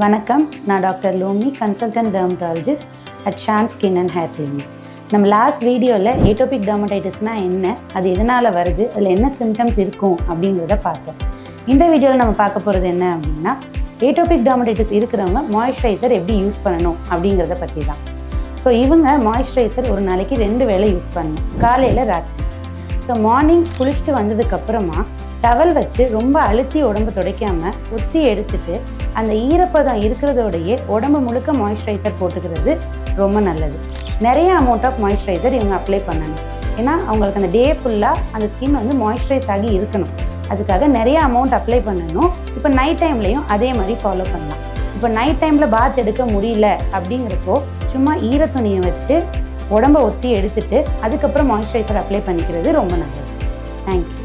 வணக்கம், நான் doctor Lumi, consultant dermatologist at Shaan skin and hair clinic. நம்ம லாஸ்ட் வீடியோவில் ஏட்டோபிக் டெர்மடைட்டிஸ்னால் என்ன, அது எதனால் வருது, அதில் என்ன சிம்டம்ஸ் இருக்கும் அப்படிங்கிறத பார்த்தோம். இந்த வீடியோவில் நம்ம பார்க்க போகிறது என்ன அப்படின்னா, ஏட்டோபிக் டெர்மடைட்டிஸ் இருக்கிறவங்க மாய்ஸ்சரைசர் எப்படி யூஸ் பண்ணணும் அப்படிங்கிறத பற்றி தான். ஸோ இவங்க மாய்ஸ்சரைசர் ஒரு நாளைக்கு 2 வேளை யூஸ் பண்ணணும், காலையில் ராத்திரி. ஸோ மார்னிங் குளிச்சுட்டு வந்ததுக்கப்புறமா டவல் வச்சு ரொம்ப அழுத்தி உடம்பு துடைக்காமல் ஒத்தி எடுத்துட்டு அந்த ஈரப்பதம் இருக்கிறதோடையே உடம்பு முழுக்க மாய்ஸ்சரைசர் போட்டுக்கிறது ரொம்ப நல்லது. நிறைய அமௌண்ட் ஆஃப் மாய்ஸ்சரைசர் இவங்க அப்ளை பண்ணணும். ஏன்னா அவங்களுக்கு அந்த டே ஃபுல்லாக அந்த ஸ்கின் வந்து மாய்ஸ்சரைஸ் ஆகி இருக்கணும். அதுக்காக நிறைய அமௌண்ட் அப்ளை பண்ணணும். இப்போ நைட் டைம்லையும் அதே மாதிரி ஃபாலோ பண்ணலாம். இப்போ நைட் டைமில் பாத் எடுக்க முடியல அப்படிங்கிறப்போ சும்மா ஈர துணியை வச்சு உடம்பை ஒத்தி எடுத்துட்டு அதுக்கப்புறம் மாய்ஸ்சரைசர் அப்ளை பண்ணிக்கிறது ரொம்ப நல்லது. தேங்க்யூ.